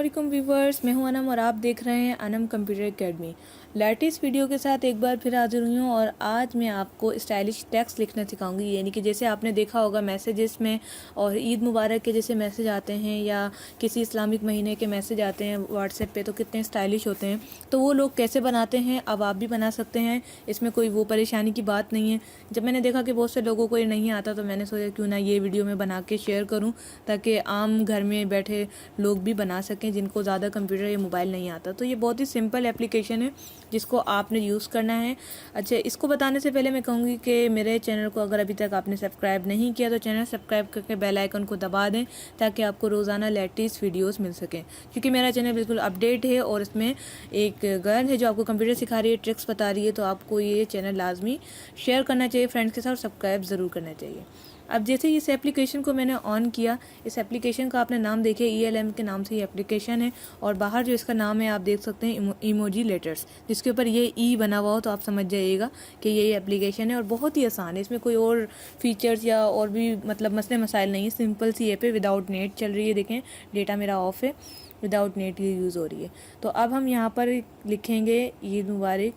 वालेकुम व्यूवर्स, मैं हूं अनम और आप देख रहे हैं Anam computer academy. Latest video के साथ एक बार फिर हाजिर हुई हूं और आज मैं आपको स्टाइलिश टेक्स्ट लिखना सिखाऊंगी। यानी कि जैसे आपने देखा होगा मैसेजेस में और ईद मुबारक के जैसे मैसेज आते हैं या किसी इस्लामिक महीने के मैसेज आते हैं व्हाट्सएप पे, तो कितने स्टाइलिश होते हैं। तो वो लोग कैसे बनाते हैं अब आप भी बना सकते हैं, इसमें कोई वो परेशानी की बात नहीं है। जब मैंने देखा कि बहुत से लोगों को ये नहीं आता तो मैंने सोचा क्यों ना ये वीडियो में बना के शेयर करूँ, ताकि आम घर में बैठे लोग भी बना सकें जिनको ज़्यादा कंप्यूटर या मोबाइल नहीं आता। तो ये बहुत ही सिंपल एप्लीकेशन है जिसको आपने यूज़ करना है। अच्छा, इसको बताने से पहले मैं कहूँगी कि मेरे चैनल को अगर अभी तक आपने सब्सक्राइब नहीं किया तो चैनल सब्सक्राइब करके बेल आइकन को दबा दें ताकि आपको रोज़ाना लेटेस्ट वीडियोस मिल सकें। क्योंकि मेरा चैनल बिल्कुल अपडेट है और इसमें एक गर्ल है जो आपको कंप्यूटर सिखा रही है, ट्रिक्स बता रही है। तो आपको ये चैनल लाजमी शेयर करना चाहिए फ्रेंड्स के साथ और सब्सक्राइब ज़रूर करना चाहिए। अब जैसे इस एप्लीकेशन को मैंने ऑन किया, इस एप्लीकेशन का आपने नाम देखिए, ELM के नाम से ये एप्लीकेशन है और बाहर जो इसका नाम है आप देख सकते हैं इमोजी लेटर्स, जिसके ऊपर ये ई बना हुआ हो तो आप समझ जाइएगा कि ये एप्लीकेशन है और बहुत ही आसान है। इसमें कोई और फीचर्स या और भी मतलब मसले मसाइल नहीं है। सिंपल सी ऐप है, विदाउट नेट चल रही है। देखें डेटा मेरा ऑफ है, विदाउट नेट ये यूज़ हो रही है। तो अब हम यहाँ पर लिखेंगे ईद मुबारक।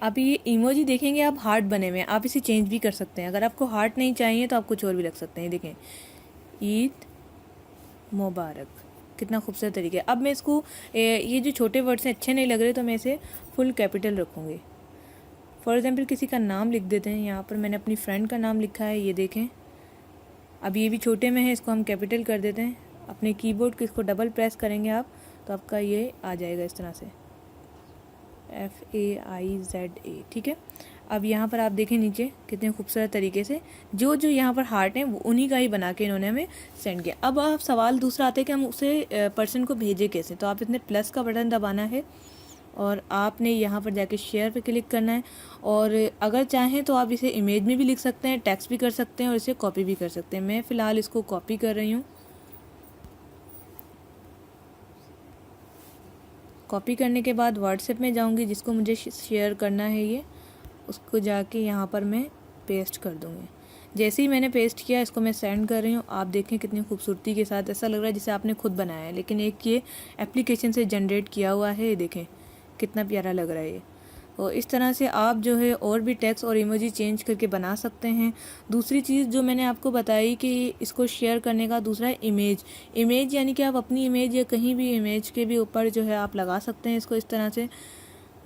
अब ये इमोजी देखेंगे आप हार्ट बने हुए हैं, आप इसे चेंज भी कर सकते हैं। अगर आपको हार्ट नहीं चाहिए तो आप कुछ और भी रख सकते हैं। देखें ईद मुबारक, कितना खूबसूरत तरीके। अब मैं इसको ये जो छोटे वर्ड्स हैं अच्छे नहीं लग रहे तो मैं इसे फुल कैपिटल रखूँगी। फॉर एग्जांपल किसी का नाम लिख देते हैं। यहाँ पर मैंने अपनी फ्रेंड का नाम लिखा है, ये देखें। अब ये भी छोटे में है, इसको हम कैपिटल कर देते हैं। अपने कीबोर्ड को इसको डबल प्रेस करेंगे आप तो आपका ये आ जाएगा इस तरह से FAIZA, ठीक है। अब यहाँ पर आप देखें नीचे कितने खूबसूरत तरीके से जो जो यहाँ पर हार्ट हैं वो उन्हीं का ही बना के इन्होंने हमें सेंड किया। अब आप सवाल दूसरा आते हैं कि हम उसे पर्सन को भेजे कैसे। तो आप इसने प्लस का बटन दबाना है और आपने यहाँ पर जाके शेयर पे क्लिक करना है। और अगर चाहें तो आप इसे इमेज में भी लिख सकते हैं, टेक्स्ट भी कर सकते हैं और इसे कॉपी भी कर सकते हैं। मैं फ़िलहाल इसको कॉपी कर रही हूँ। कॉपी करने के बाद व्हाट्सएप में जाऊंगी, जिसको मुझे शेयर करना है ये, उसको जाके यहाँ पर मैं पेस्ट कर दूँगी। जैसे ही मैंने पेस्ट किया इसको मैं सेंड कर रही हूँ। आप देखें कितनी खूबसूरती के साथ, ऐसा लग रहा है जैसे आपने खुद बनाया है, लेकिन एक ये एप्लीकेशन से जनरेट किया हुआ है। ये देखें कितना प्यारा लग रहा है ये। और इस तरह से आप जो है और भी टेक्स्ट और इमोजी चेंज करके बना सकते हैं। दूसरी चीज़ जो मैंने आपको बताई कि इसको शेयर करने का दूसरा है इमेज यानी कि आप अपनी इमेज या कहीं भी इमेज के भी ऊपर जो है आप लगा सकते हैं इसको। इस तरह से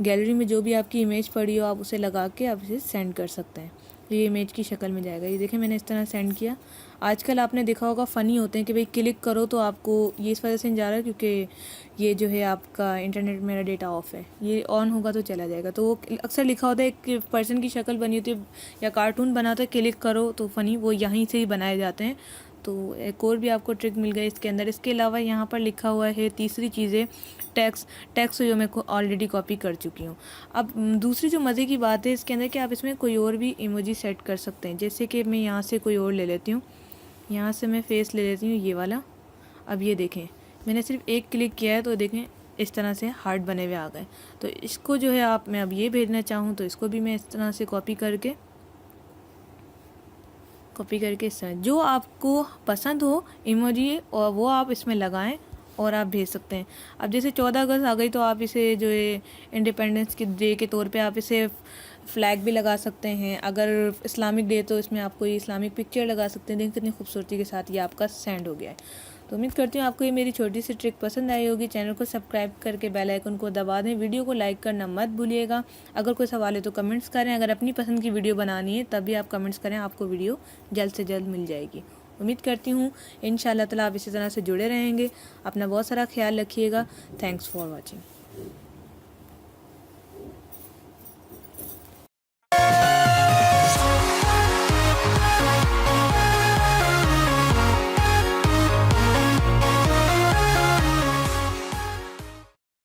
गैलरी में जो भी आपकी इमेज पड़ी हो आप उसे लगा के आप इसे सेंड कर सकते हैं। ये इमेज की शक्ल में जाएगा। ये देखें मैंने इस तरह सेंड किया। आजकल आपने देखा होगा फ़नी होते हैं कि भाई क्लिक करो तो आपको ये इस वजह से नहीं जा रहा है क्योंकि ये जो है आपका इंटरनेट मेरा डेटा ऑफ है, ये ऑन होगा तो चला जाएगा। तो वो अक्सर लिखा होता है एक पर्सन की शक्ल बनी होती है या कार्टून बना होता है, क्लिक करो तो फ़नी, वो यहीं से ही बनाए जाते हैं। तो एक और भी आपको ट्रिक मिल गई इसके अंदर। इसके अलावा यहाँ पर लिखा हुआ है तीसरी चीज़ें टेक्स्ट जो मैं ऑलरेडी कॉपी कर चुकी हूँ। अब दूसरी जो मज़े की बात है इसके अंदर कि आप इसमें कोई और भी इमोजी सेट कर सकते हैं। जैसे कि मैं यहाँ से कोई और ले लेती हूँ, यहाँ से मैं फेस ले लेती हूँ ये वाला। अब ये देखें मैंने सिर्फ एक क्लिक किया है तो देखें इस तरह से हार्ट बने हुए आ गए। तो इसको जो है आप मैं अब ये भेजना चाहूँ तो इसको भी मैं इस तरह से कॉपी करके इस तरह जो आपको पसंद हो इमोजी और वो आप इसमें लगाएं और आप भेज सकते हैं। अब जैसे 14 अगस्त आ गई तो आप इसे जो है इंडिपेंडेंस के डे के तौर पे आप इसे फ्लैग भी लगा सकते हैं। अगर इस्लामिक डे तो इसमें आप कोई इस्लामिक पिक्चर लगा सकते हैं। देखिए कितनी खूबसूरती के साथ ये आपका सेंड हो गया है। तो उम्मीद करती हूँ आपको ये मेरी छोटी सी ट्रिक पसंद आई होगी। चैनल को सब्सक्राइब करके बेल आइकन को दबा दें। वीडियो को लाइक करना मत भूलिएगा। अगर कोई सवाल है तो कमेंट्स करें। अगर अपनी पसंद की वीडियो बनानी है तब भी आप कमेंट्स करें, आपको वीडियो जल्द से जल्द मिल जाएगी। उम्मीद करती हूँ इंशाअल्लाह ताला आप इसी तरह से जुड़े रहेंगे। अपना बहुत सारा ख्याल रखिएगा। Thanks for watching.